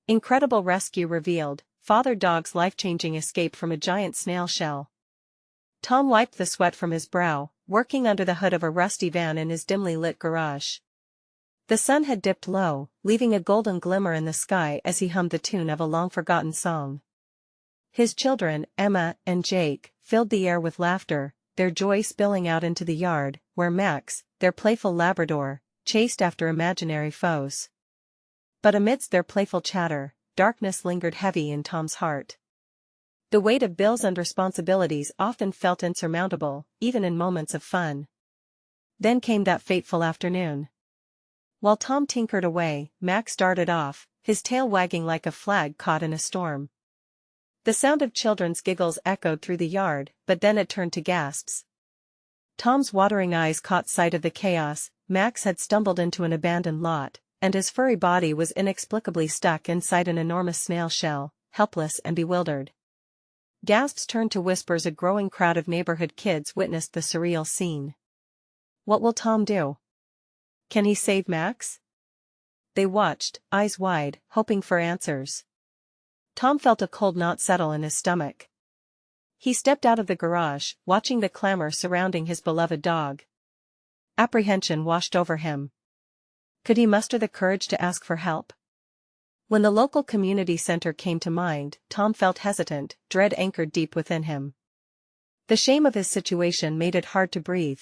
Incredible rescue revealed, father dog's life-changing escape from a giant snail shell. Tom wiped the sweat from his brow, working under the hood of a rusty van in his dimly lit garage. The sun had dipped low, leaving a golden glimmer in the sky as he hummed the tune of a long-forgotten song. His children, Emma and Jake, filled the air with laughter, their joy spilling out into the yard, where Max, their playful Labrador, chased after imaginary foes. But amidst their playful chatter, darkness lingered heavy in Tom's heart. The weight of bills and responsibilities often felt insurmountable, even in moments of fun. Then came that fateful afternoon. While Tom tinkered away, Max darted off, his tail wagging like a flag caught in a storm. The sound of children's giggles echoed through the yard, but then it turned to gasps. Tom's watering eyes caught sight of the chaos. Max had stumbled into an abandoned lot, and his furry body was inexplicably stuck inside an enormous snail shell, helpless and bewildered. Gasps turned to whispers. A growing crowd of neighborhood kids witnessed the surreal scene. What will Tom do? Can he save Max? They watched, eyes wide, hoping for answers. Tom felt a cold knot settle in his stomach. He stepped out of the garage, watching the clamor surrounding his beloved dog. Apprehension washed over him. Could he muster the courage to ask for help? When the local community center came to mind, Tom felt hesitant, dread anchored deep within him. The shame of his situation made it hard to breathe.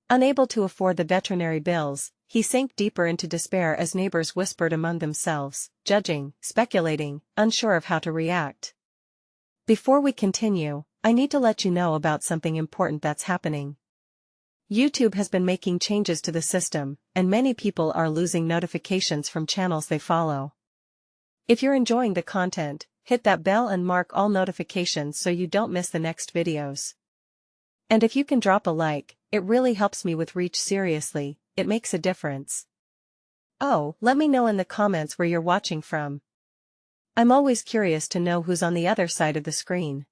Unable to afford the veterinary bills, he sank deeper into despair as neighbors whispered among themselves, judging, speculating, unsure of how to react. Before we continue, I need to let you know about something important that's happening. YouTube has been making changes to the system, and many people are losing notifications from channels they follow. If you're enjoying the content, hit that bell and mark all notifications so you don't miss the next videos. And if you can drop a like, it really helps me with reach. Seriously, it makes a difference. Oh, let me know in the comments where you're watching from. I'm always curious to know who's on the other side of the screen.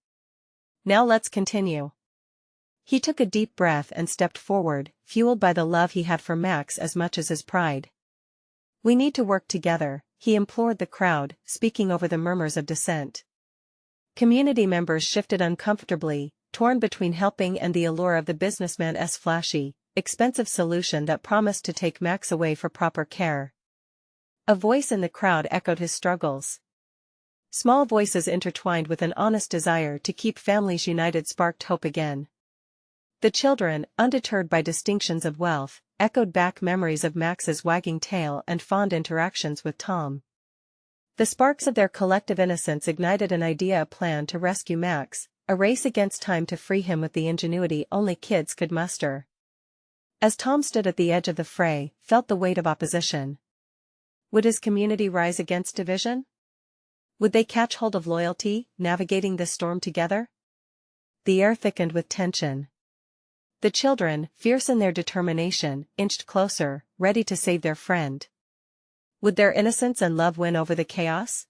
Now let's continue. He took a deep breath and stepped forward, fueled by the love he had for Max as much as his pride. We need to work together, he implored the crowd, speaking over the murmurs of dissent. Community members shifted uncomfortably, torn between helping and the allure of the businessman's flashy, expensive solution that promised to take Max away for proper care. A voice in the crowd echoed his struggles. Small voices intertwined with an honest desire to keep families united sparked hope again. The children, undeterred by distinctions of wealth, echoed back memories of Max's wagging tail and fond interactions with Tom. The sparks of their collective innocence ignited an idea: a plan to rescue Max, a race against time to free him with the ingenuity only kids could muster. As Tom stood at the edge of the fray, felt the weight of opposition. Would his community rise against division? Would they catch hold of loyalty, navigating this storm together? The air thickened with tension. The children, fierce in their determination, inched closer, ready to save their friend. Would their innocence and love win over the chaos?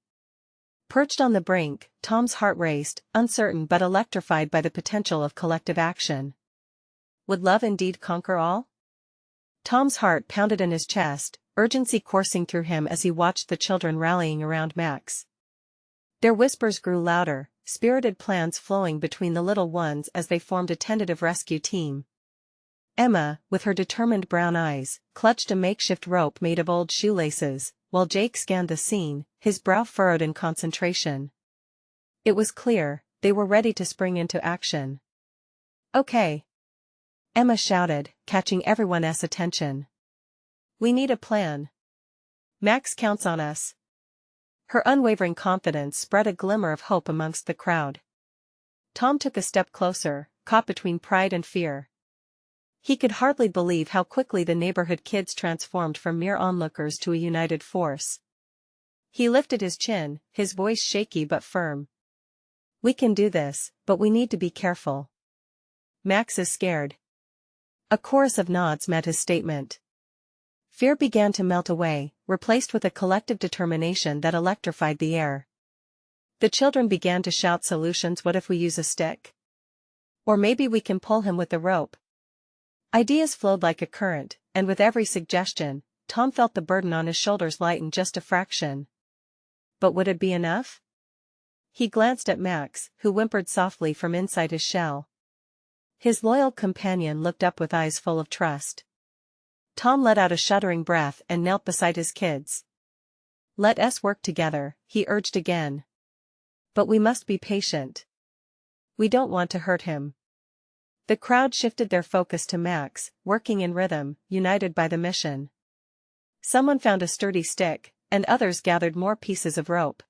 Perched on the brink, Tom's heart raced, uncertain but electrified by the potential of collective action. Would love indeed conquer all? Tom's heart pounded in his chest, urgency coursing through him as he watched the children rallying around Max. Their whispers grew louder, spirited plans flowing between the little ones as they formed a tentative rescue team. Emma, with her determined brown eyes, clutched a makeshift rope made of old shoelaces, while Jake scanned the scene, his brow furrowed in concentration. It was clear, they were ready to spring into action. Okay. Emma shouted, catching everyone's attention. We need a plan. Max counts on us. Her unwavering confidence spread a glimmer of hope amongst the crowd. Tom took a step closer, caught between pride and fear. He could hardly believe how quickly the neighborhood kids transformed from mere onlookers to a united force. He lifted his chin, his voice shaky but firm. We can do this, but we need to be careful. Max is scared. A chorus of nods met his statement. Fear began to melt away, replaced with a collective determination that electrified the air. The children began to shout solutions. What if we use a stick? Or maybe we can pull him with the rope. Ideas flowed like a current, and with every suggestion, Tom felt the burden on his shoulders lighten just a fraction. But would it be enough? He glanced at Max, who whimpered softly from inside his shell. His loyal companion looked up with eyes full of trust. Tom let out a shuddering breath and knelt beside his kids. "Let us work together," he urged again. "But we must be patient. We don't want to hurt him." The crowd shifted their focus to Max, working in rhythm, united by the mission. Someone found a sturdy stick, and others gathered more pieces of rope.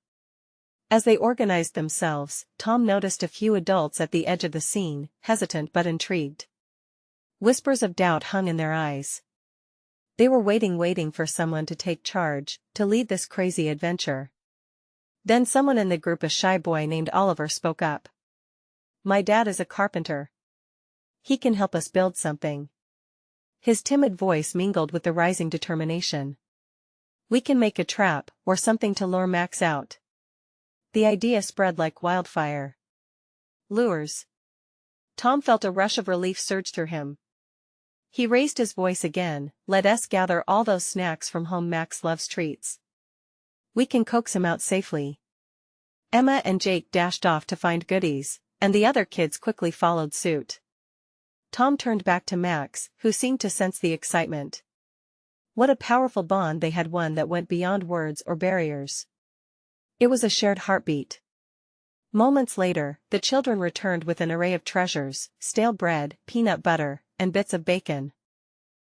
As they organized themselves, Tom noticed a few adults at the edge of the scene, hesitant but intrigued. Whispers of doubt hung in their eyes. They were waiting for someone to take charge, to lead this crazy adventure. Then someone in the group, a shy boy named Oliver, spoke up. "My dad is a carpenter. He can help us build something." His timid voice mingled with the rising determination. "We can make a trap, or something to lure Max out." The idea spread like wildfire. "Lures." Tom felt a rush of relief surge through him. He raised his voice again. "Let us gather all those snacks from home Max loves treats. We can coax him out safely." Emma and Jake dashed off to find goodies, and the other kids quickly followed suit. Tom turned back to Max, who seemed to sense the excitement. What a powerful bond they had, one that went beyond words or barriers. It was a shared heartbeat. Moments later, the children returned with an array of treasures: stale bread, peanut butter, and bits of bacon.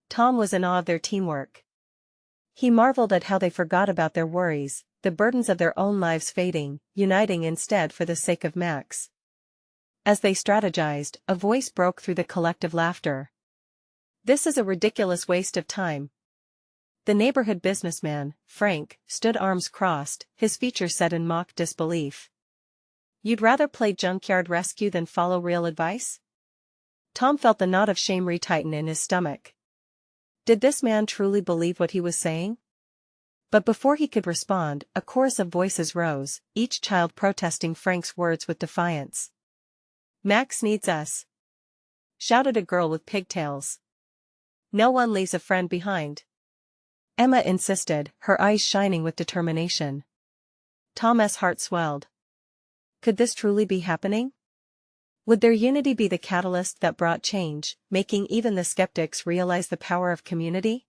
Tom was in awe of their teamwork. He marveled at how they forgot about their worries, the burdens of their own lives fading, uniting instead for the sake of Max. As they strategized, a voice broke through the collective laughter. "This is a ridiculous waste of time." The neighborhood businessman, Frank, stood arms crossed, his features set in mock disbelief. "You'd rather play junkyard rescue than follow real advice?" Tom felt the knot of shame retighten in his stomach. Did this man truly believe what he was saying? But before he could respond, a chorus of voices rose, each child protesting Frank's words with defiance. "Max needs us," shouted a girl with pigtails. "No one leaves a friend behind," Emma insisted, her eyes shining with determination. Tom's heart swelled. Could this truly be happening? Would their unity be the catalyst that brought change, making even the skeptics realize the power of community?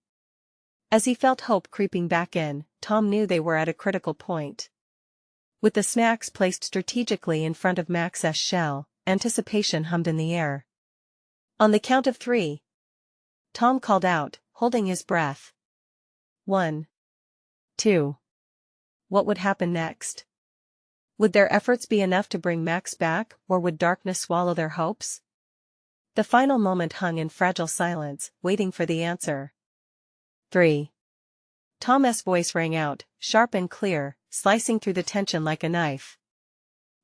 As he felt hope creeping back in, Tom knew they were at a critical point. With the snacks placed strategically in front of Max's shell, anticipation hummed in the air. On the count of 3, Tom called out, holding his breath. 1, 2. What would happen next? Would their efforts be enough to bring Max back, or would darkness swallow their hopes? The final moment hung in fragile silence, waiting for the answer. 3. Tom's voice rang out, sharp and clear, slicing through the tension like a knife.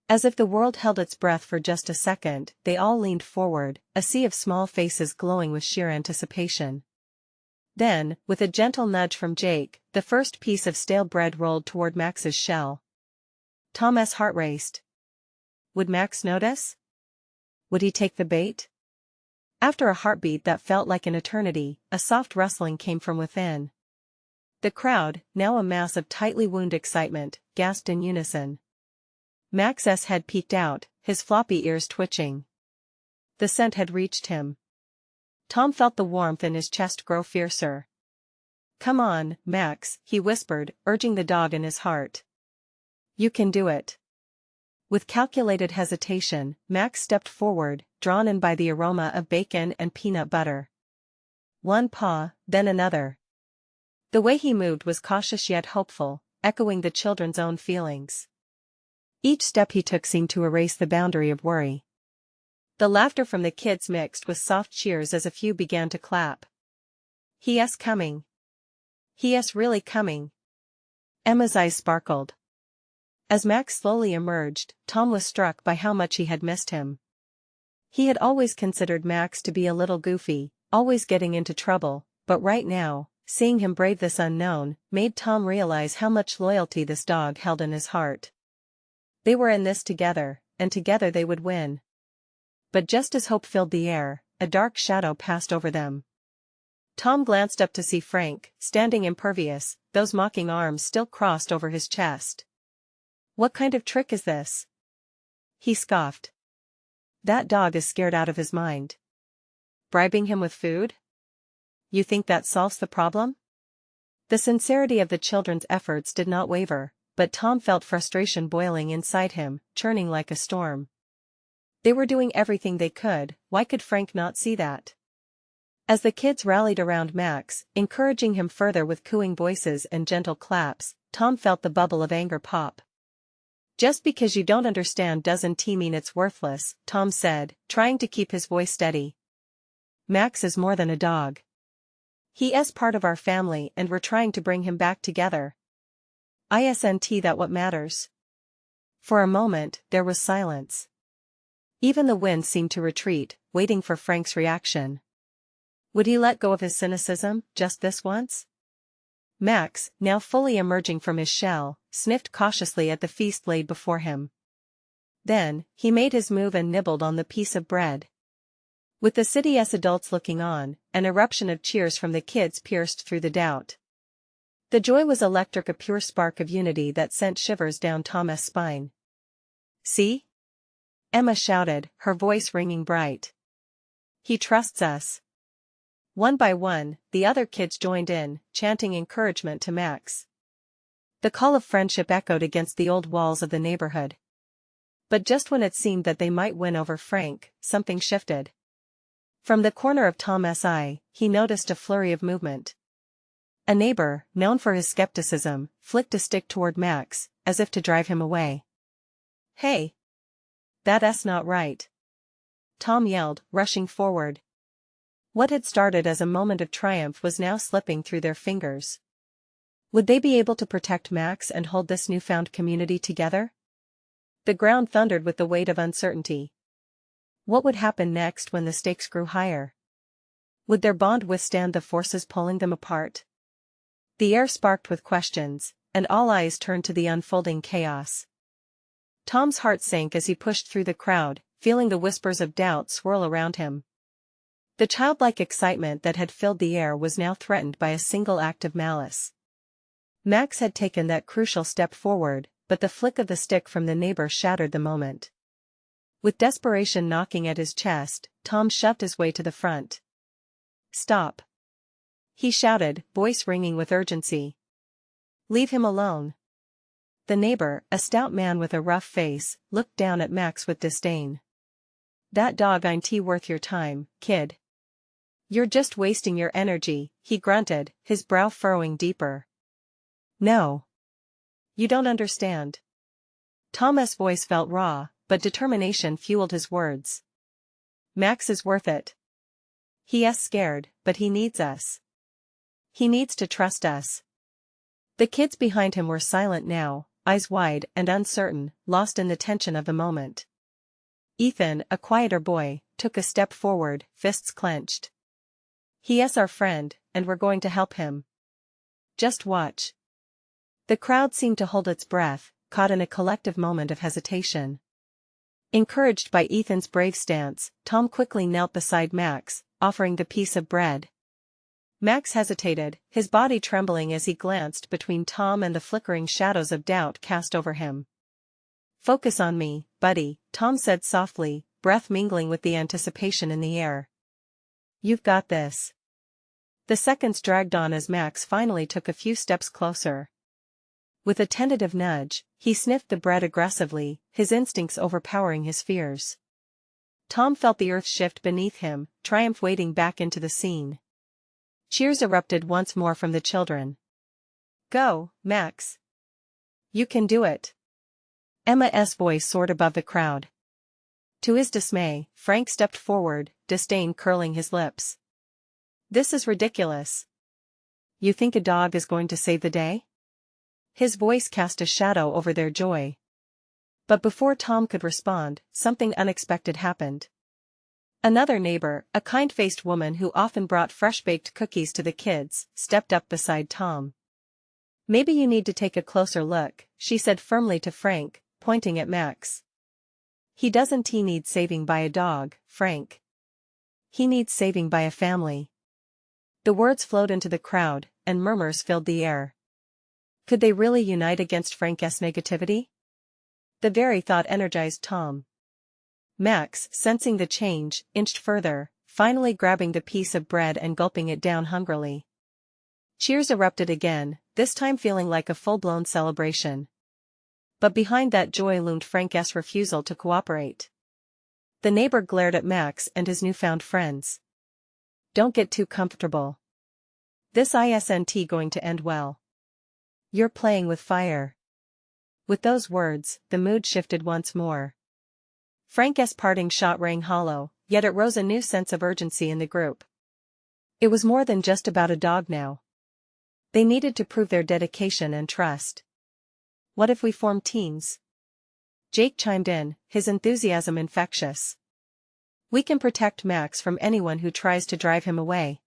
As if the world held its breath for just a second, they all leaned forward, a sea of small faces glowing with sheer anticipation. Then, with a gentle nudge from Jake, the first piece of stale bread rolled toward Max's shell. Tom's heart raced. Would Max notice? Would he take the bait? After a heartbeat that felt like an eternity, a soft rustling came from within. The crowd, now a mass of tightly wound excitement, gasped in unison. Max's head peeked out, his floppy ears twitching. The scent had reached him. Tom felt the warmth in his chest grow fiercer. "Come on, Max," he whispered, urging the dog in his heart. "You can do it." With calculated hesitation, Max stepped forward, drawn in by the aroma of bacon and peanut butter. One paw, then another. The way he moved was cautious yet hopeful, echoing the children's own feelings. Each step he took seemed to erase the boundary of worry. The laughter from the kids mixed with soft cheers as a few began to clap. "He is coming. He is really coming." Emma's eyes sparkled. As Max slowly emerged, Tom was struck by how much he had missed him. He had always considered Max to be a little goofy, always getting into trouble, but right now, seeing him brave this unknown, made Tom realize how much loyalty this dog held in his heart. They were in this together, and together they would win. But just as hope filled the air, a dark shadow passed over them. Tom glanced up to see Frank, standing impervious, those mocking arms still crossed over his chest. What kind of trick is this? He scoffed. That dog is scared out of his mind. Bribing him with food? You think that solves the problem? The sincerity of the children's efforts did not waver, but Tom felt frustration boiling inside him, churning like a storm. They were doing everything they could, why could Frank not see that? As the kids rallied around Max, encouraging him further with cooing voices and gentle claps, Tom felt the bubble of anger pop. Just because you don't understand doesn't mean it's worthless, Tom said, trying to keep his voice steady. Max is more than a dog. He is part of our family and we're trying to bring him back together. Isn't that what matters? For a moment, there was silence. Even the wind seemed to retreat, waiting for Frank's reaction. Would he let go of his cynicism, just this once? Max, now fully emerging from his shell, sniffed cautiously at the feast laid before him. Then, he made his move and nibbled on the piece of bread. With the city's adults looking on, an eruption of cheers from the kids pierced through the doubt. The joy was electric, a pure spark of unity that sent shivers down Tom's spine. See? Emma shouted, her voice ringing bright. He trusts us. One by one, the other kids joined in, chanting encouragement to Max. The call of friendship echoed against the old walls of the neighborhood. But just when it seemed that they might win over Frank, something shifted. From the corner of Tom's eye, he noticed a flurry of movement. A neighbor, known for his skepticism, flicked a stick toward Max, as if to drive him away. Hey! That's not right. Tom yelled, rushing forward. What had started as a moment of triumph was now slipping through their fingers. Would they be able to protect Max and hold this newfound community together? The ground thundered with the weight of uncertainty. What would happen next when the stakes grew higher? Would their bond withstand the forces pulling them apart? The air sparked with questions, and all eyes turned to the unfolding chaos. Tom's heart sank as he pushed through the crowd, feeling the whispers of doubt swirl around him. The childlike excitement that had filled the air was now threatened by a single act of malice. Max had taken that crucial step forward, but the flick of the stick from the neighbor shattered the moment. With desperation knocking at his chest, Tom shoved his way to the front. Stop! He shouted, voice ringing with urgency. Leave him alone. The neighbor, a stout man with a rough face, looked down at Max with disdain. That dog ain't worth your time, kid. You're just wasting your energy, he grunted, his brow furrowing deeper. No. You don't understand. Tom's voice felt raw, but determination fueled his words. Max is worth it. He is scared, but he needs us. He needs to trust us. The kids behind him were silent now, eyes wide and uncertain, lost in the tension of the moment. Ethan, a quieter boy, took a step forward, fists clenched. He is our friend, and we're going to help him. Just watch. The crowd seemed to hold its breath, caught in a collective moment of hesitation. Encouraged by Ethan's brave stance, Tom quickly knelt beside Max, offering the piece of bread. Max hesitated, his body trembling as he glanced between Tom and the flickering shadows of doubt cast over him. Focus on me, buddy, Tom said softly, breath mingling with the anticipation in the air. You've got this. The seconds dragged on as Max finally took a few steps closer. With a tentative nudge, he sniffed the bread aggressively, his instincts overpowering his fears. Tom felt the earth shift beneath him, triumph wading back into the scene. Cheers erupted once more from the children. Go, Max. You can do it. Emma's voice soared above the crowd. To his dismay, Frank stepped forward, disdain curling his lips. This is ridiculous. You think a dog is going to save the day? His voice cast a shadow over their joy. But before Tom could respond, something unexpected happened. Another neighbor, a kind-faced woman who often brought fresh-baked cookies to the kids, stepped up beside Tom. Maybe you need to take a closer look, she said firmly to Frank, pointing at Max. He doesn't need saving by a dog, Frank. He needs saving by a family. The words flowed into the crowd, and murmurs filled the air. Could they really unite against Frank's negativity? The very thought energized Tom. Max, sensing the change, inched further, finally grabbing the piece of bread and gulping it down hungrily. Cheers erupted again, this time feeling like a full-blown celebration. But behind that joy loomed Frank's refusal to cooperate. The neighbor glared at Max and his newfound friends. "Don't get too comfortable. This isn't going to end well. You're playing with fire." With those words, the mood shifted once more. Frank's parting shot rang hollow, yet it rose a new sense of urgency in the group. It was more than just about a dog now. They needed to prove their dedication and trust. "What if we form teams?" Jake chimed in, his enthusiasm infectious. "We can protect Max from anyone who tries to drive him away."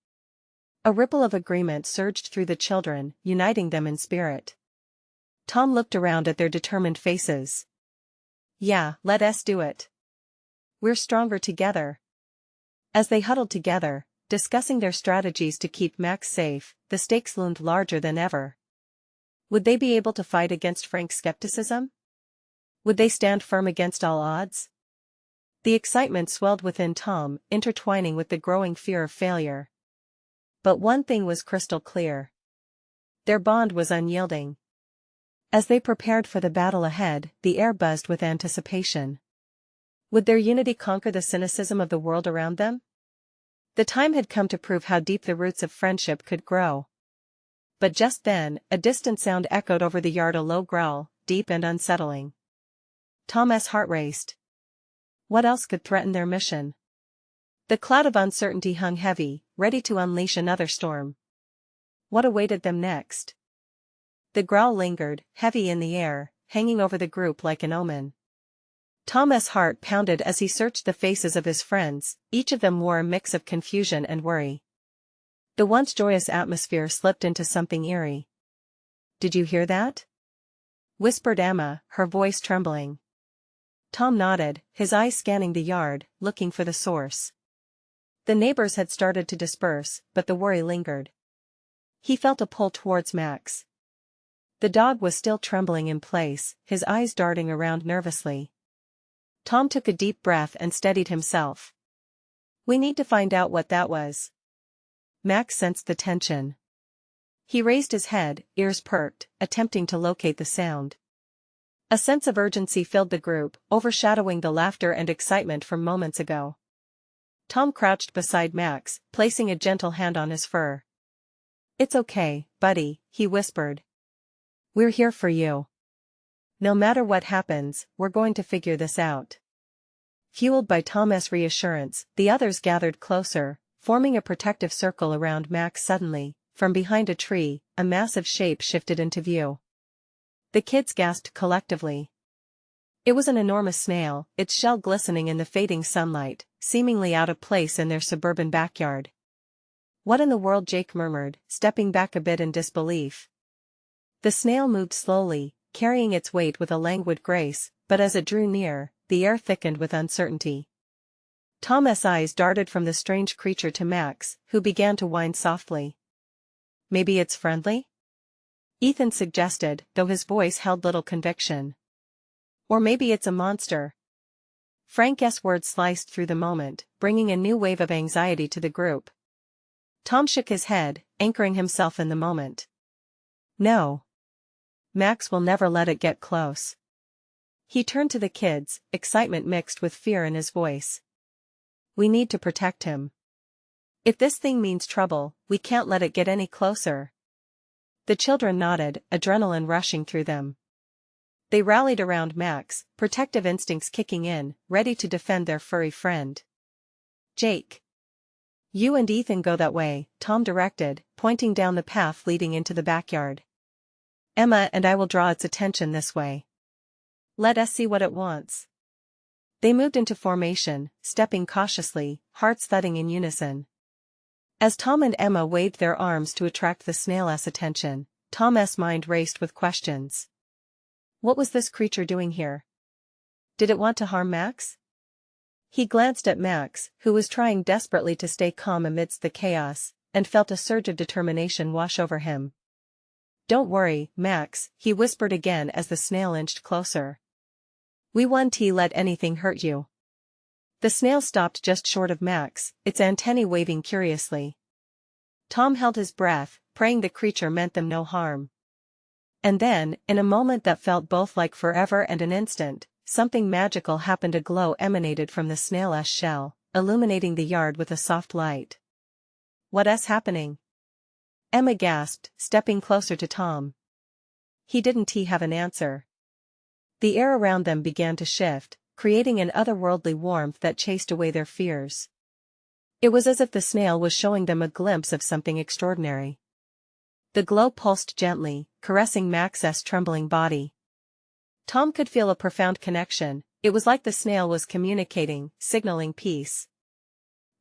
A ripple of agreement surged through the children, uniting them in spirit. Tom looked around at their determined faces. "Yeah, let us do it. We're stronger together." As they huddled together, discussing their strategies to keep Max safe, the stakes loomed larger than ever. Would they be able to fight against Frank's skepticism? Would they stand firm against all odds? The excitement swelled within Tom, intertwining with the growing fear of failure. But one thing was crystal clear. Their bond was unyielding. As they prepared for the battle ahead, the air buzzed with anticipation. Would their unity conquer the cynicism of the world around them? The time had come to prove how deep the roots of friendship could grow. But just then, a distant sound echoed over the yard, a low growl, deep and unsettling. Tom's heart raced. What else could threaten their mission? The cloud of uncertainty hung heavy, ready to unleash another storm. What awaited them next? The growl lingered, heavy in the air, hanging over the group like an omen. Tom's heart pounded as he searched the faces of his friends, each of them wore a mix of confusion and worry. The once joyous atmosphere slipped into something eerie. "Did you hear that?" whispered Emma, her voice trembling. Tom nodded, his eyes scanning the yard, looking for the source. The neighbors had started to disperse, but the worry lingered. He felt a pull towards Max. The dog was still trembling in place, his eyes darting around nervously. Tom took a deep breath and steadied himself. "We need to find out what that was." Max sensed the tension. He raised his head, ears perked, attempting to locate the sound. A sense of urgency filled the group, overshadowing the laughter and excitement from moments ago. Tom crouched beside Max, placing a gentle hand on his fur. "It's okay, buddy," he whispered. "We're here for you. No matter what happens, we're going to figure this out." Fueled by Tom's reassurance, the others gathered closer, forming a protective circle around Max. Suddenly, from behind a tree, a massive shape shifted into view. The kids gasped collectively. It was an enormous snail, its shell glistening in the fading sunlight, seemingly out of place in their suburban backyard. "What in the world?" Jake murmured, stepping back a bit in disbelief. The snail moved slowly, carrying its weight with a languid grace, but as it drew near, the air thickened with uncertainty. Tom's eyes darted from the strange creature to Max, who began to whine softly. "Maybe it's friendly?" Ethan suggested, though his voice held little conviction. "Or maybe it's a monster." Frank's words sliced through the moment, bringing a new wave of anxiety to the group. Tom shook his head, anchoring himself in the moment. "No. Max will never let it get close." He turned to the kids, excitement mixed with fear in his voice. "We need to protect him. If this thing means trouble, we can't let it get any closer." The children nodded, adrenaline rushing through them. They rallied around Max, protective instincts kicking in, ready to defend their furry friend. "Jake. You and Ethan go that way," Tom directed, pointing down the path leading into the backyard. "Emma and I will draw its attention this way. Let us see what it wants." They moved into formation, stepping cautiously, hearts thudding in unison. As Tom and Emma waved their arms to attract the snail's attention, Tom's mind raced with questions. What was this creature doing here? Did it want to harm Max? He glanced at Max, who was trying desperately to stay calm amidst the chaos, and felt a surge of determination wash over him. "Don't worry, Max," he whispered again as the snail inched closer. We won't let anything hurt you. The snail stopped just short of Max, its antennae waving curiously. Tom held his breath, praying the creature meant them no harm. And then, in a moment that felt both like forever and an instant, something magical happened. A glow emanated from the snail's shell, illuminating the yard with a soft light. "What's happening?" Emma gasped, stepping closer to Tom. He didn't have an answer. The air around them began to shift, creating an otherworldly warmth that chased away their fears. It was as if the snail was showing them a glimpse of something extraordinary. The glow pulsed gently, caressing Max's trembling body. Tom could feel a profound connection. It was like the snail was communicating, signaling peace.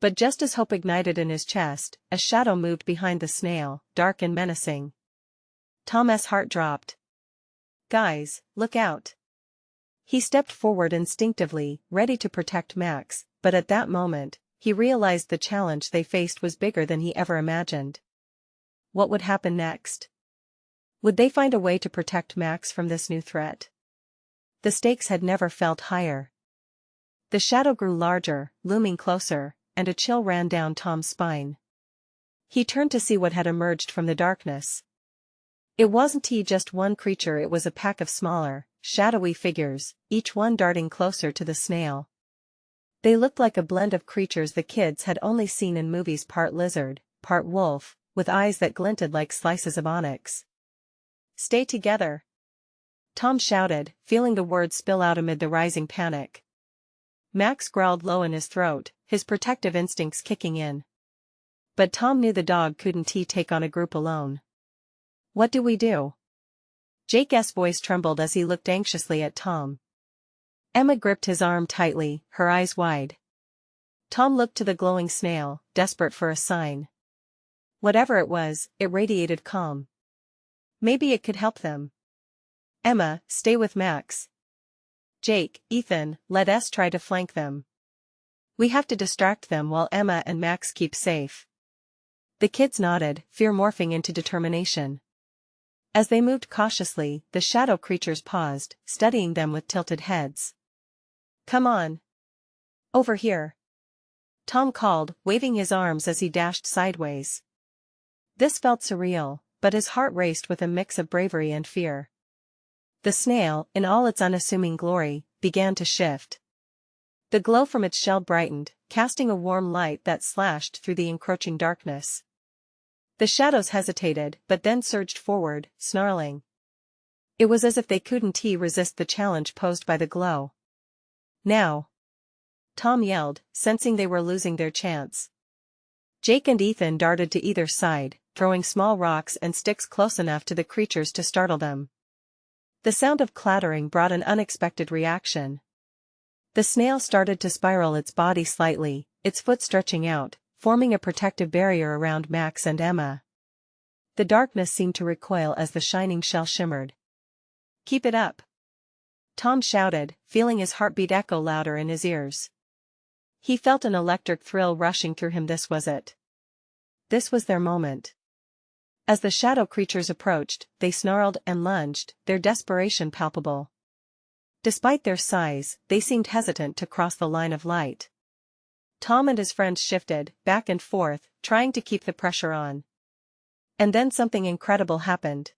But just as hope ignited in his chest, a shadow moved behind the snail, dark and menacing. Tom's heart dropped. "Guys, look out." He stepped forward instinctively, ready to protect Max, but at that moment, he realized the challenge they faced was bigger than he ever imagined. What would happen next? Would they find a way to protect Max from this new threat? The stakes had never felt higher. The shadow grew larger, looming closer, and a chill ran down Tom's spine. He turned to see what had emerged from the darkness. It wasn't just one creature, it was a pack of smaller, shadowy figures, each one darting closer to the snail. They looked like a blend of creatures the kids had only seen in movies, part lizard, part wolf, with eyes that glinted like slices of onyx. "Stay together!" Tom shouted, feeling the words spill out amid the rising panic. Max growled low in his throat, his protective instincts kicking in. But Tom knew the dog couldn't take on a group alone. "What do we do?" Jake's voice trembled as he looked anxiously at Tom. Emma gripped his arm tightly, her eyes wide. Tom looked to the glowing snail, desperate for a sign. Whatever it was, it radiated calm. Maybe it could help them. "Emma, stay with Max. Jake, Ethan, let us try to flank them. We have to distract them while Emma and Max keep safe." The kids nodded, fear morphing into determination. As they moved cautiously, the shadow creatures paused, studying them with tilted heads. "Come on. Over here," Tom called, waving his arms as he dashed sideways. This felt surreal, but his heart raced with a mix of bravery and fear. The snail, in all its unassuming glory, began to shift. The glow from its shell brightened, casting a warm light that slashed through the encroaching darkness. The shadows hesitated, but then surged forward, snarling. It was as if they couldn't resist the challenge posed by the glow. "Now!" Tom yelled, sensing they were losing their chance. Jake and Ethan darted to either side, throwing small rocks and sticks close enough to the creatures to startle them. The sound of clattering brought an unexpected reaction. The snail started to spiral its body slightly, its foot stretching out, forming a protective barrier around Max and Emma. The darkness seemed to recoil as the shining shell shimmered. "Keep it up!" Tom shouted, feeling his heartbeat echo louder in his ears. He felt an electric thrill rushing through him. This was it. This was their moment. As the shadow creatures approached, they snarled and lunged, their desperation palpable. Despite their size, they seemed hesitant to cross the line of light. Tom and his friends shifted, back and forth, trying to keep the pressure on. And then something incredible happened.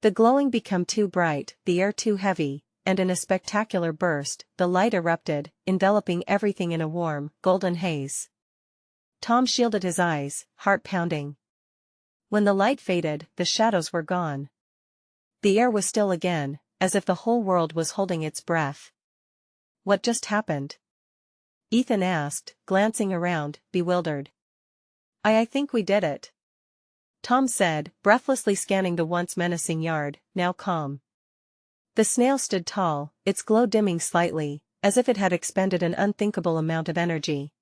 The glowing became too bright, the air too heavy, and in a spectacular burst, the light erupted, enveloping everything in a warm, golden haze. Tom shielded his eyes, heart pounding. When the light faded, the shadows were gone. The air was still again, as if the whole world was holding its breath. "What just happened?" Ethan asked, glancing around, bewildered. I think we did it," Tom said, breathlessly scanning the once menacing yard, now calm. The snail stood tall, its glow dimming slightly, as if it had expended an unthinkable amount of energy.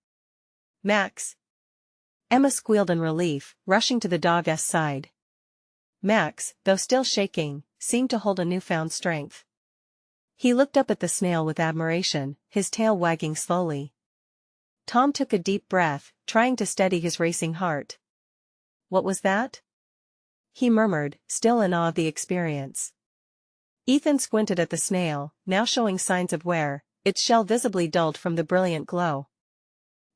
"Max!" Emma squealed in relief, rushing to the dog's side. Max, though still shaking, seemed to hold a newfound strength. He looked up at the snail with admiration, his tail wagging slowly. Tom took a deep breath, trying to steady his racing heart. "What was that?" he murmured, still in awe of the experience. Ethan squinted at the snail, now showing signs of wear, its shell visibly dulled from the brilliant glow.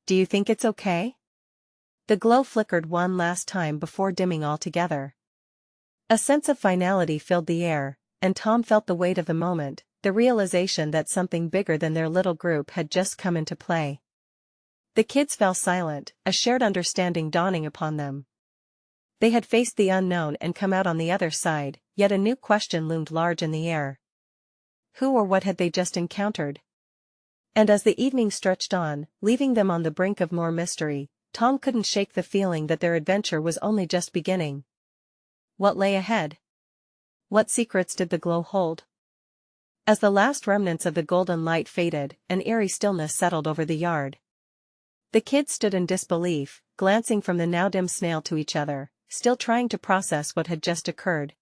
"Do you think it's okay?" The glow flickered one last time before dimming altogether. A sense of finality filled the air, and Tom felt the weight of the moment, the realization that something bigger than their little group had just come into play. The kids fell silent, a shared understanding dawning upon them. They had faced the unknown and come out on the other side, yet a new question loomed large in the air. Who or what had they just encountered? And as the evening stretched on, leaving them on the brink of more mystery, Tom couldn't shake the feeling that their adventure was only just beginning. What lay ahead? What secrets did the glow hold? As the last remnants of the golden light faded, an eerie stillness settled over the yard. The kids stood in disbelief, glancing from the now dim snail to each other, still trying to process what had just occurred.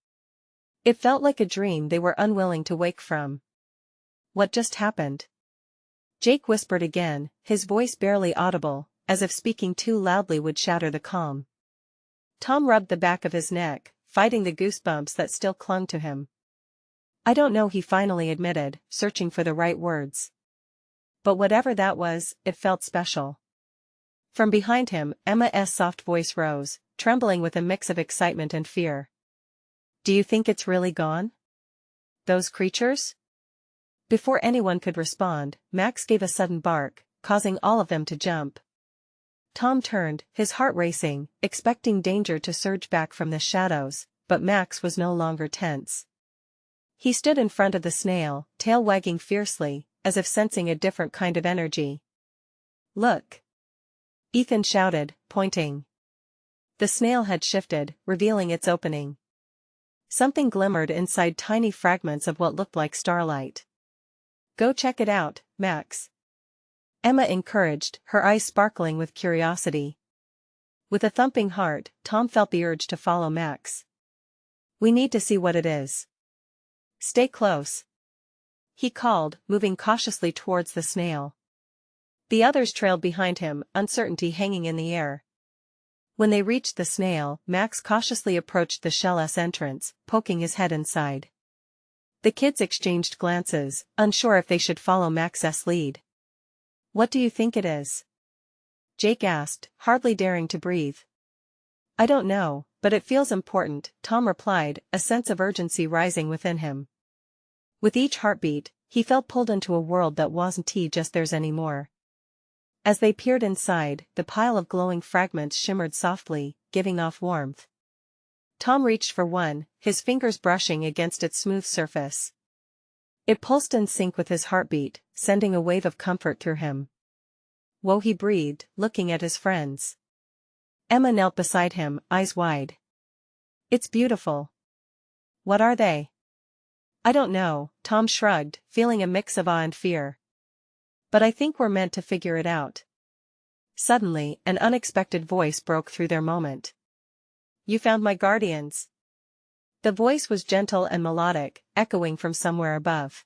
It felt like a dream they were unwilling to wake from. What just happened? Jake whispered again, his voice barely audible, as if speaking too loudly would shatter the calm. Tom rubbed the back of his neck, fighting the goosebumps that still clung to him. "I don't know," he finally admitted, searching for the right words. But whatever that was, it felt special. From behind him, Emma's soft voice rose, trembling with a mix of excitement and fear. "Do you think it's really gone? Those creatures?" Before anyone could respond, Max gave a sudden bark, causing all of them to jump. Tom turned, his heart racing, expecting danger to surge back from the shadows, but Max was no longer tense. He stood in front of the snail, tail wagging fiercely, as if sensing a different kind of energy. "Look!" Ethan shouted, pointing. The snail had shifted, revealing its opening. Something glimmered inside, tiny fragments of what looked like starlight. "Go check it out, Max," Emma encouraged, her eyes sparkling with curiosity. With a thumping heart, Tom felt the urge to follow Max. "We need to see what it is." "Stay close," he called, moving cautiously towards the snail. The others trailed behind him, uncertainty hanging in the air. When they reached the snail, Max cautiously approached the shell's entrance, poking his head inside. The kids exchanged glances, unsure if they should follow Max's lead. "What do you think it is?" Jake asked, hardly daring to breathe. "I don't know, but it feels important," Tom replied, a sense of urgency rising within him. With each heartbeat, he felt pulled into a world that wasn't just theirs anymore. As they peered inside, the pile of glowing fragments shimmered softly, giving off warmth. Tom reached for one, his fingers brushing against its smooth surface. It pulsed in sync with his heartbeat, sending a wave of comfort through him. "Whoa," he breathed, looking at his friends. Emma knelt beside him, eyes wide. "It's beautiful." "What are they?" "I don't know," Tom shrugged, feeling a mix of awe and fear. "But I think we're meant to figure it out." Suddenly, an unexpected voice broke through their moment. "You found my guardians." The voice was gentle and melodic, echoing from somewhere above.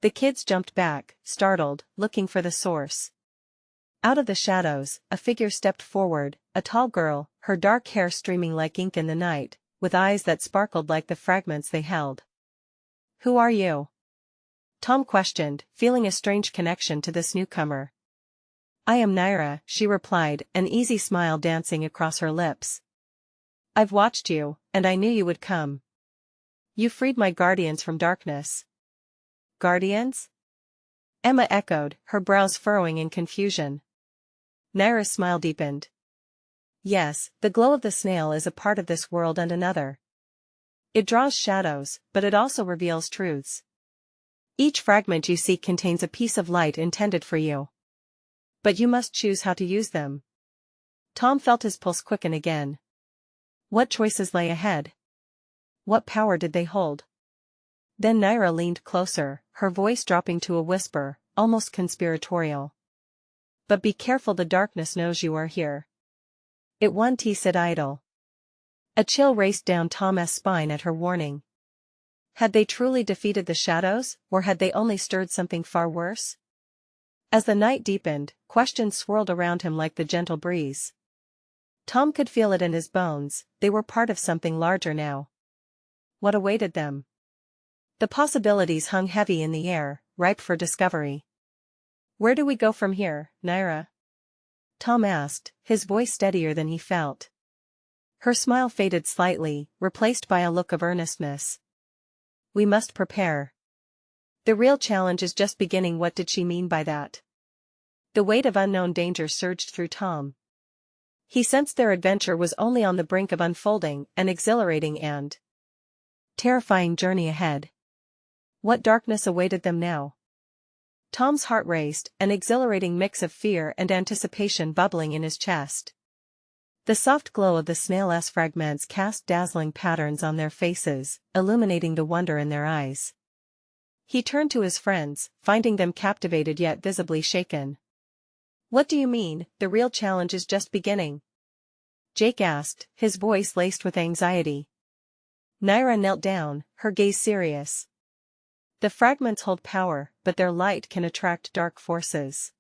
The kids jumped back, startled, looking for the source. Out of the shadows, a figure stepped forward, a tall girl, her dark hair streaming like ink in the night, with eyes that sparkled like the fragments they held. "Who are you?" Tom questioned, feeling a strange connection to this newcomer. "I am Naira," she replied, an easy smile dancing across her lips. "I've watched you, and I knew you would come. You freed my guardians from darkness." "Guardians?" Emma echoed, her brows furrowing in confusion. Naira's smile deepened. "Yes, the glow of the snail is a part of this world and another. It draws shadows, but it also reveals truths. Each fragment you see contains a piece of light intended for you. But you must choose how to use them." Tom felt his pulse quicken again. What choices lay ahead? What power did they hold? Then Naira leaned closer, her voice dropping to a whisper, almost conspiratorial. "But be careful, the darkness knows you are here. It won't sit idle." A chill raced down Tom's spine at her warning. Had they truly defeated the shadows, or had they only stirred something far worse? As the night deepened, questions swirled around him like the gentle breeze. Tom could feel it in his bones, they were part of something larger now. What awaited them? The possibilities hung heavy in the air, ripe for discovery. "Where do we go from here, Naira?" Tom asked, his voice steadier than he felt. Her smile faded slightly, replaced by a look of earnestness. "We must prepare. The real challenge is just beginning." What did she mean by that? The weight of unknown danger surged through Tom. He sensed their adventure was only on the brink of unfolding, an exhilarating and terrifying journey ahead. What darkness awaited them now? Tom's heart raced, an exhilarating mix of fear and anticipation bubbling in his chest. The soft glow of the snail's fragments cast dazzling patterns on their faces, illuminating the wonder in their eyes. He turned to his friends, finding them captivated yet visibly shaken. "What do you mean, the real challenge is just beginning?" Jake asked, his voice laced with anxiety. Naira knelt down, her gaze serious. "The fragments hold power, but their light can attract dark forces.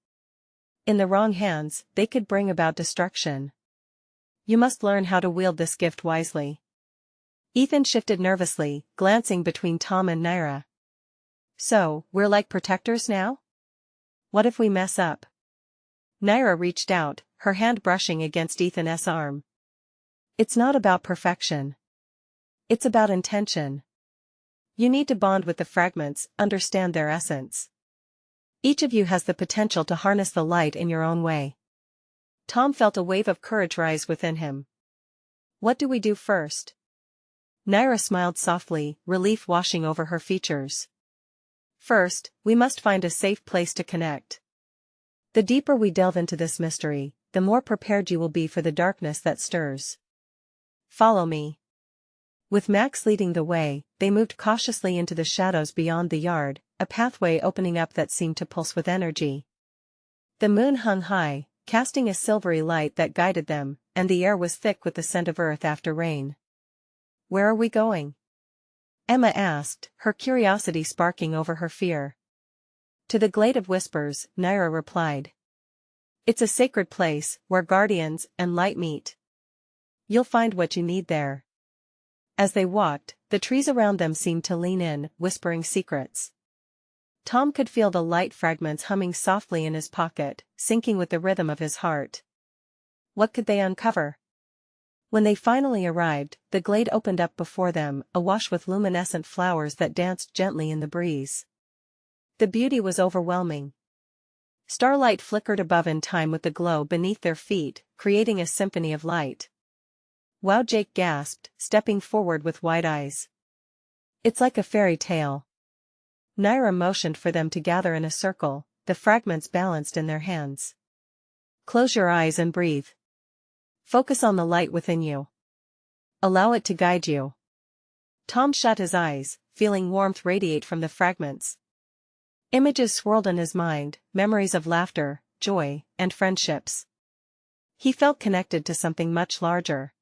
In the wrong hands, they could bring about destruction. You must learn how to wield this gift wisely." Ethan shifted nervously, glancing between Tom and Naira. "So, we're like protectors now? What if we mess up?" Naira reached out, her hand brushing against Ethan's arm. "It's not about perfection. It's about intention. You need to bond with the fragments, understand their essence. Each of you has the potential to harness the light in your own way." Tom felt a wave of courage rise within him. "What do we do first?" Naira smiled softly, relief washing over her features. "First, we must find a safe place to connect. The deeper we delve into this mystery, the more prepared you will be for the darkness that stirs. Follow me." With Max leading the way, they moved cautiously into the shadows beyond the yard, a pathway opening up that seemed to pulse with energy. The moon hung high, casting a silvery light that guided them, and the air was thick with the scent of earth after rain. "Where are we going?" Emma asked, her curiosity sparking over her fear. "To the Glade of Whispers," Naira replied. "It's a sacred place, where guardians and light meet. You'll find what you need there." As they walked, the trees around them seemed to lean in, whispering secrets. Tom could feel the light fragments humming softly in his pocket, syncing with the rhythm of his heart. What could they uncover? When they finally arrived, the glade opened up before them, awash with luminescent flowers that danced gently in the breeze. The beauty was overwhelming. Starlight flickered above in time with the glow beneath their feet, creating a symphony of light. "Wow!" Jake gasped, stepping forward with wide eyes. "It's like a fairy tale." Naira motioned for them to gather in a circle, the fragments balanced in their hands. "Close your eyes and breathe. Focus on the light within you. Allow it to guide you." Tom shut his eyes, feeling warmth radiate from the fragments. Images swirled in his mind, memories of laughter, joy, and friendships. He felt connected to something much larger.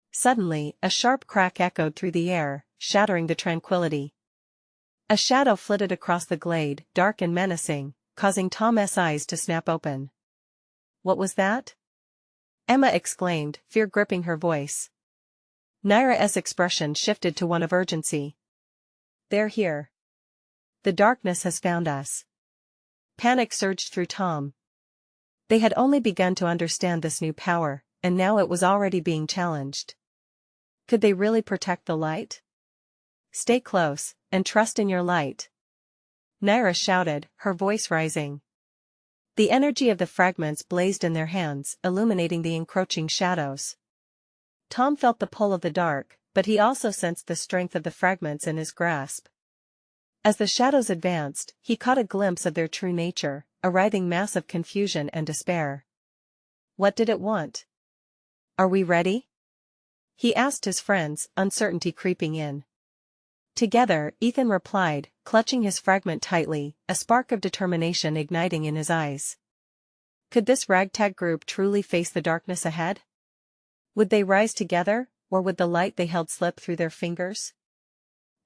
Suddenly, a sharp crack echoed through the air, shattering the tranquility. A shadow flitted across the glade, dark and menacing, causing Tom's eyes to snap open. "What was that?" Emma exclaimed, fear gripping her voice. Naira's expression shifted to one of urgency. "They're here. The darkness has found us." Panic surged through Tom. They had only begun to understand this new power, and now it was already being challenged. Could they really protect the light? "Stay close, and trust in your light," Naira shouted, her voice rising. The energy of the fragments blazed in their hands, illuminating the encroaching shadows. Tom felt the pull of the dark, but he also sensed the strength of the fragments in his grasp. As the shadows advanced, he caught a glimpse of their true nature, a writhing mass of confusion and despair. What did it want? "Are we ready?" he asked his friends, uncertainty creeping in. Together, Ethan replied, clutching his fragment tightly, a spark of determination igniting in his eyes. Could this ragtag group truly face the darkness ahead? Would they rise together, or would the light they held slip through their fingers?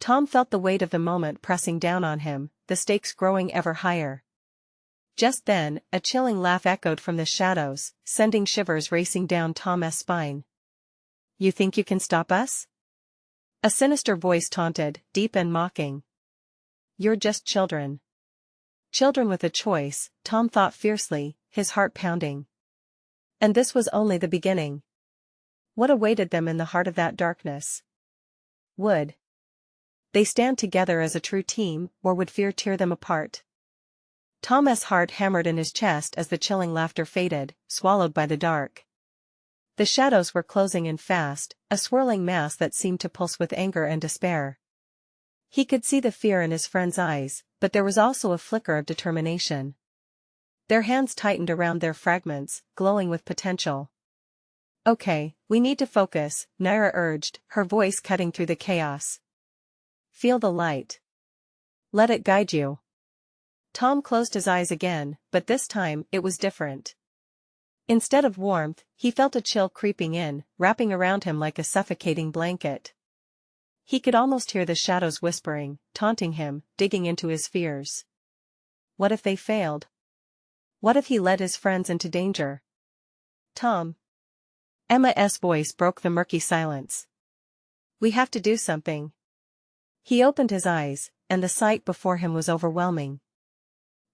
Tom felt the weight of the moment pressing down on him, the stakes growing ever higher. Just then, a chilling laugh echoed from the shadows, sending shivers racing down Tom's spine. "You think you can stop us?" A sinister voice taunted, deep and mocking. you're just children. Children with a choice, Tom thought fiercely, his heart pounding. And this was only the beginning. What awaited them in the heart of that darkness? Would they stand together as a true team, or would fear tear them apart? Tom's heart hammered in his chest as the chilling laughter faded, swallowed by the dark. The shadows were closing in fast, a swirling mass that seemed to pulse with anger and despair. He could see the fear in his friend's eyes, but there was also a flicker of determination. Their hands tightened around their fragments, glowing with potential. Okay, we need to focus, Naira urged, her voice cutting through the chaos. Feel the light. Let it guide you. Tom closed his eyes again, but this time it was different. Instead of warmth, he felt a chill creeping in, wrapping around him like a suffocating blanket. He could almost hear the shadows whispering, taunting him, digging into his fears. What if they failed? What if he led his friends into danger? Tom. Emma's voice broke the murky silence. We have to do something. He opened his eyes, and the sight before him was overwhelming.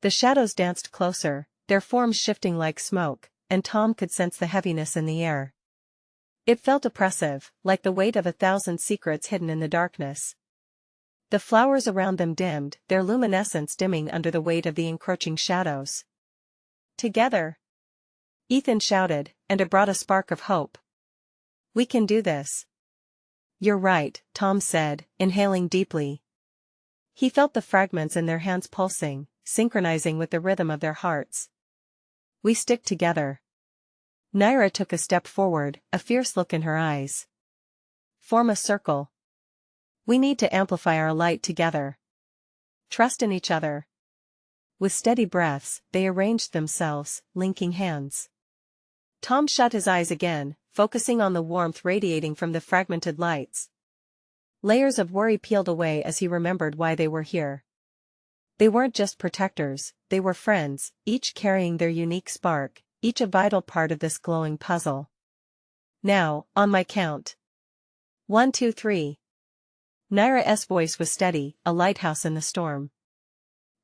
The shadows danced closer, their forms shifting like smoke, and Tom could sense the heaviness in the air. It felt oppressive, like the weight of 1,000 secrets hidden in the darkness. The flowers around them dimmed, their luminescence dimming under the weight of the encroaching shadows. Together! Ethan shouted, and it brought a spark of hope. We can do this. You're right, Tom said, inhaling deeply. He felt the fragments in their hands pulsing, synchronizing with the rhythm of their hearts. We stick together. Naira took a step forward, a fierce look in her eyes. Form a circle. We need to amplify our light together. Trust in each other. With steady breaths, they arranged themselves, linking hands. Tom shut his eyes again, focusing on the warmth radiating from the fragmented lights. Layers of worry peeled away as he remembered why they were here. They weren't just protectors, they were friends, each carrying their unique spark, each a vital part of this glowing puzzle. Now, on my count. 1, 2, 3. Naira's voice was steady, a lighthouse in the storm.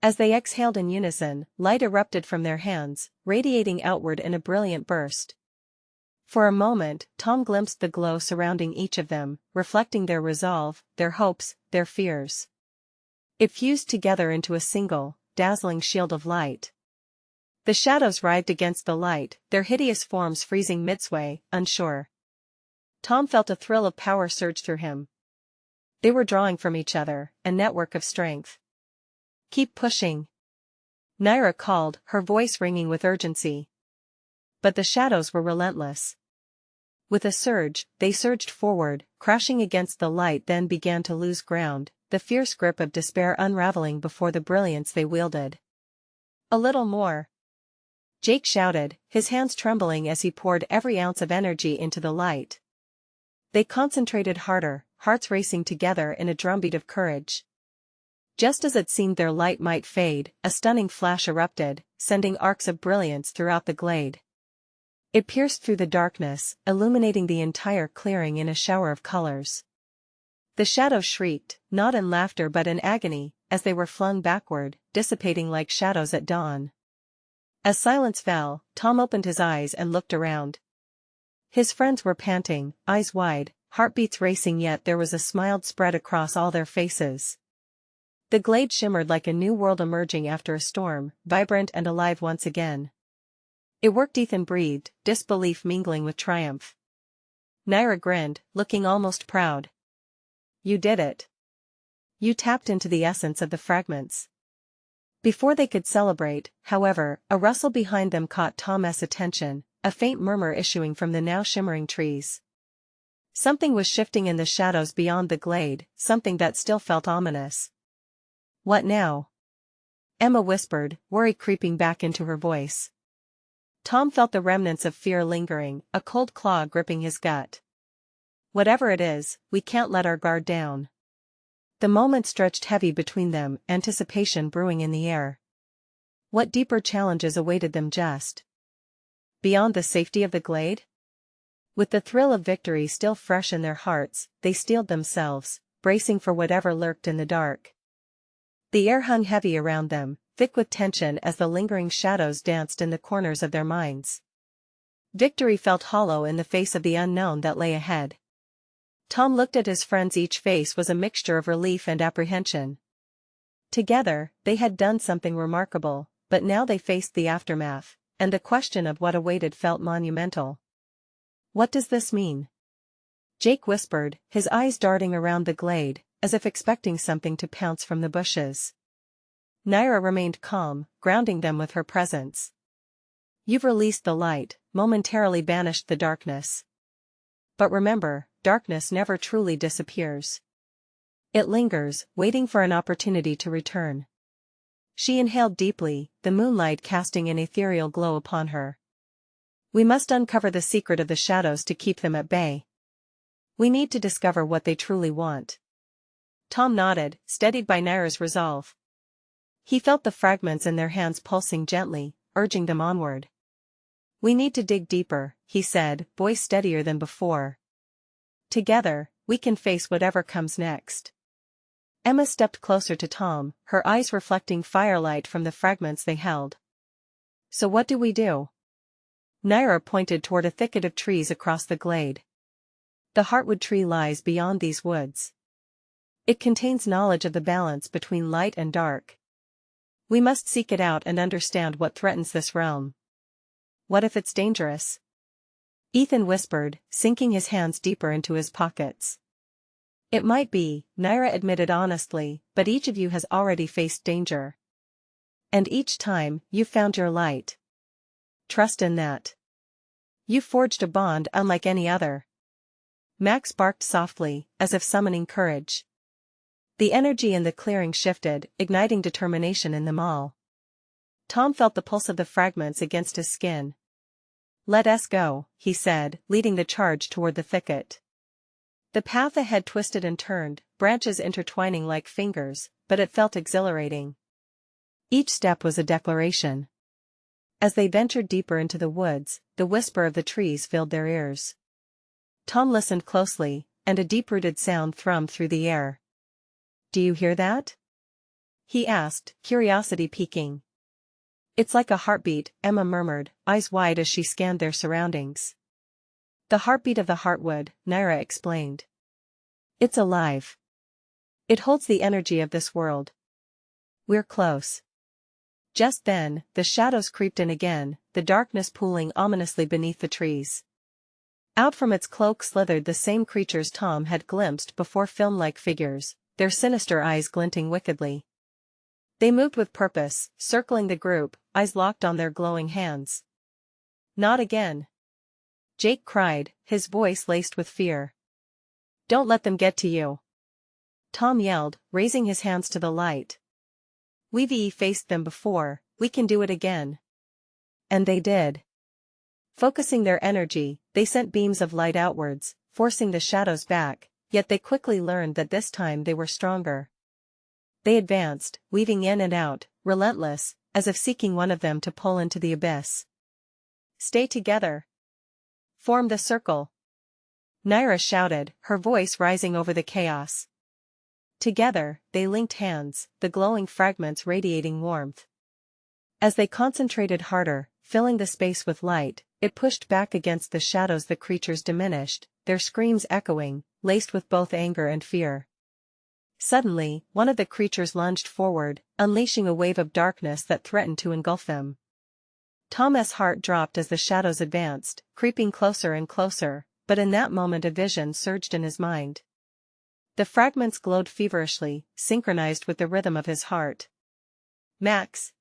As they exhaled in unison, light erupted from their hands, radiating outward in a brilliant burst. For a moment, Tom glimpsed the glow surrounding each of them, reflecting their resolve, their hopes, their fears. It fused together into a single, dazzling shield of light. The shadows writhed against the light, their hideous forms freezing midsway, unsure. Tom felt a thrill of power surge through him. They were drawing from each other, a network of strength. Keep pushing. Naira called, her voice ringing with urgency. But the shadows were relentless. With a surge, they surged forward, crashing against the light, then began to lose ground, the fierce grip of despair unraveling before the brilliance they wielded. A little more. Jake shouted, his hands trembling as he poured every ounce of energy into the light. They concentrated harder, hearts racing together in a drumbeat of courage. Just as it seemed their light might fade, a stunning flash erupted, sending arcs of brilliance throughout the glade. It pierced through the darkness, illuminating the entire clearing in a shower of colors. The shadows shrieked, not in laughter but in agony, as they were flung backward, dissipating like shadows at dawn. As silence fell, Tom opened his eyes and looked around. His friends were panting, eyes wide, heartbeats racing, yet there was a smile spread across all their faces. The glade shimmered like a new world emerging after a storm, vibrant and alive once again. It worked, Ethan breathed, disbelief mingling with triumph. Naira grinned, looking almost proud. You did it. You tapped into the essence of the fragments. Before they could celebrate, however, a rustle behind them caught Tom's attention, a faint murmur issuing from the now shimmering trees. Something was shifting in the shadows beyond the glade, something that still felt ominous. What now? Emma whispered, worry creeping back into her voice. Tom felt the remnants of fear lingering, a cold claw gripping his gut. Whatever it is, we can't let our guard down. The moment stretched heavy between them, anticipation brewing in the air. What deeper challenges awaited them just beyond the safety of the glade? With the thrill of victory still fresh in their hearts, they steeled themselves, bracing for whatever lurked in the dark. The air hung heavy around them, thick with tension as the lingering shadows danced in the corners of their minds. Victory felt hollow in the face of the unknown that lay ahead. Tom looked at his friends. Each face was a mixture of relief and apprehension. Together, they had done something remarkable, but now they faced the aftermath, and the question of what awaited felt monumental. "What does this mean?" Jake whispered, his eyes darting around the glade, as if expecting something to pounce from the bushes. Naira remained calm, grounding them with her presence. "You've released the light, momentarily banished the darkness. But remember, darkness never truly disappears. It lingers, waiting for an opportunity to return." She inhaled deeply, the moonlight casting an ethereal glow upon her. "We must uncover the secret of the shadows to keep them at bay. We need to discover what they truly want." Tom nodded, steadied by Naira's resolve. He felt the fragments in their hands pulsing gently, urging them onward. "We need to dig deeper," he said, voice steadier than before. "Together, we can face whatever comes next." Emma stepped closer to Tom, her eyes reflecting firelight from the fragments they held. "So what do we do?" Naira pointed toward a thicket of trees across the glade. "The heartwood tree lies beyond these woods. It contains knowledge of the balance between light and dark. We must seek it out and understand what threatens this realm." "What if it's dangerous?" Ethan whispered, sinking his hands deeper into his pockets. "It might be," Naira admitted honestly, "but each of you has already faced danger. And each time, you found your light. Trust in that. You forged a bond unlike any other." Max barked softly, as if summoning courage. The energy in the clearing shifted, igniting determination in them all. Tom felt the pulse of the fragments against his skin. "Let us go," he said, leading the charge toward the thicket. The path ahead twisted and turned, branches intertwining like fingers, but it felt exhilarating. Each step was a declaration. As they ventured deeper into the woods, the whisper of the trees filled their ears. Tom listened closely, and a deep-rooted sound thrummed through the air. "Do you hear that?" he asked, curiosity piquing. "It's like a heartbeat," Emma murmured, eyes wide as she scanned their surroundings. "The heartbeat of the heartwood," Naira explained. "It's alive. It holds the energy of this world. We're close." Just then, the shadows creeped in again, the darkness pooling ominously beneath the trees. Out from its cloak slithered the same creatures Tom had glimpsed before, film-like figures, their sinister eyes glinting wickedly. They moved with purpose, circling the group, eyes locked on their glowing hands. "Not again!" Jake cried, his voice laced with fear. "Don't let them get to you!" Tom yelled, raising his hands to the light. "We've faced them before, we can do it again." And they did. Focusing their energy, they sent beams of light outwards, forcing the shadows back, yet they quickly learned that this time they were stronger. They advanced, weaving in and out, relentless, as if seeking one of them to pull into the abyss. "Stay together. Form the circle," Naira shouted, her voice rising over the chaos. Together, they linked hands, the glowing fragments radiating warmth. As they concentrated harder, filling the space with light, it pushed back against the shadows. The creatures diminished, their screams echoing, laced with both anger and fear. Suddenly, one of the creatures lunged forward, unleashing a wave of darkness that threatened to engulf them. Tom's heart dropped as the shadows advanced, creeping closer and closer, but in that moment a vision surged in his mind. The fragments glowed feverishly, synchronized with the rhythm of his heart. "Max!"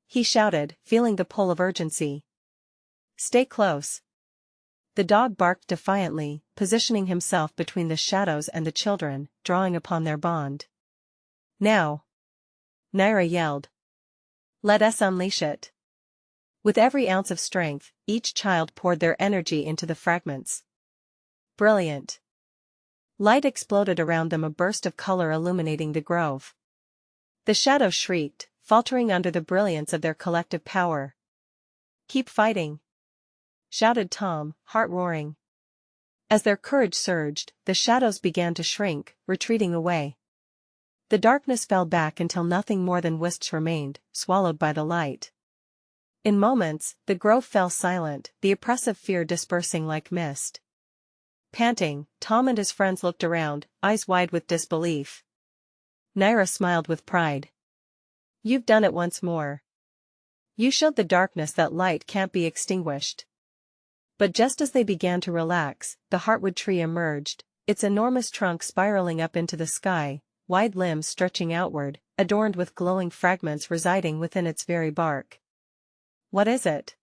he shouted, feeling the pull of urgency. "Stay close." The dog barked defiantly, positioning himself between the shadows and the children, drawing upon their bond. "Now!" Naira yelled. "Let us unleash it." With every ounce of strength, each child poured their energy into the fragments. Brilliant! Light exploded around them, a burst of color illuminating the grove. The shadows shrieked, faltering under the brilliance of their collective power. "Keep fighting!" shouted Tom, heart roaring. As their courage surged, the shadows began to shrink, retreating away. The darkness fell back until nothing more than wisps remained, swallowed by the light. In moments, the grove fell silent, the oppressive fear dispersing like mist. Panting, Tom and his friends looked around, eyes wide with disbelief. Naira smiled with pride. "You've done it once more. You showed the darkness that light can't be extinguished." But just as they began to relax, the heartwood tree emerged, its enormous trunk spiraling up into the sky, wide limbs stretching outward, adorned with glowing fragments residing within its very bark. "What is it?"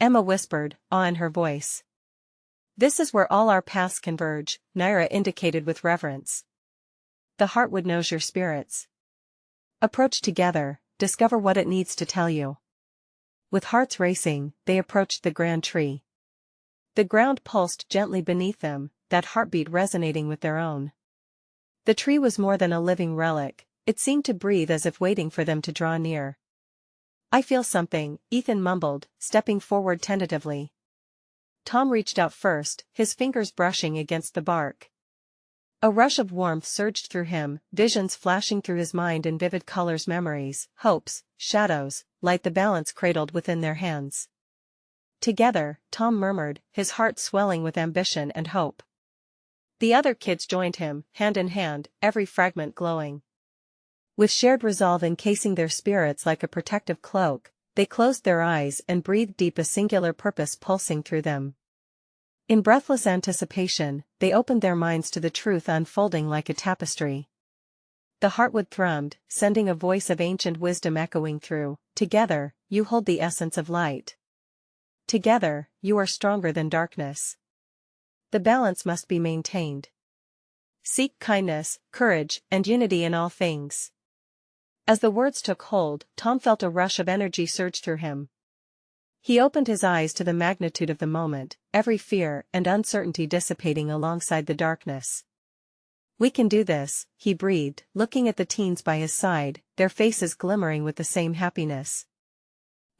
Emma whispered, awe in her voice. "This is where all our paths converge," Naira indicated with reverence. "The heartwood knows your spirits. Approach together, discover what it needs to tell you." With hearts racing, they approached the grand tree. The ground pulsed gently beneath them, that heartbeat resonating with their own. The tree was more than a living relic, it seemed to breathe as if waiting for them to draw near. "I feel something," Ethan mumbled, stepping forward tentatively. Tom reached out first, his fingers brushing against the bark. A rush of warmth surged through him, visions flashing through his mind in vivid colors, memories, hopes, shadows, light, the balance cradled within their hands. "Together," Tom murmured, his heart swelling with ambition and hope. The other kids joined him, hand in hand, every fragment glowing. With shared resolve encasing their spirits like a protective cloak, they closed their eyes and breathed deep, a singular purpose pulsing through them. In breathless anticipation, they opened their minds to the truth unfolding like a tapestry. The heartwood thrummed, sending a voice of ancient wisdom echoing through. "Together, you hold the essence of light. Together, you are stronger than darkness. The balance must be maintained. Seek kindness, courage, and unity in all things." As the words took hold, Tom felt a rush of energy surge through him. He opened his eyes to the magnitude of the moment, every fear and uncertainty dissipating alongside the darkness. "We can do this," he breathed, looking at the teens by his side, their faces glimmering with the same happiness.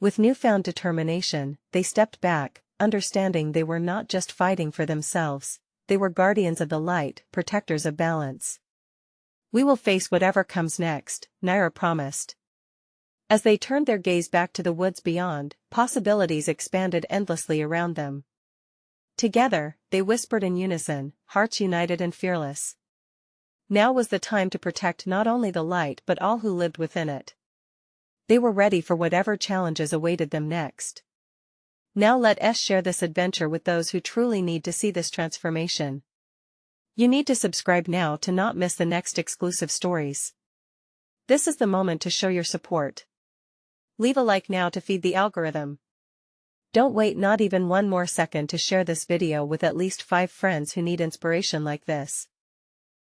With newfound determination, they stepped back, understanding they were not just fighting for themselves, they were guardians of the light, protectors of balance. "We will face whatever comes next," Naira promised. As they turned their gaze back to the woods beyond, possibilities expanded endlessly around them. Together, they whispered in unison, hearts united and fearless. Now was the time to protect not only the light but all who lived within it. They were ready for whatever challenges awaited them next. Now let us share this adventure with those who truly need to see this transformation. You need to subscribe now to not miss the next exclusive stories. This is the moment to show your support. Leave a like now to feed the algorithm. Don't wait not even one more second to share this video with at least 5 friends who need inspiration like this.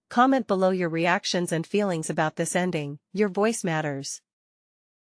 Comment below your reactions and feelings about this ending, your voice matters.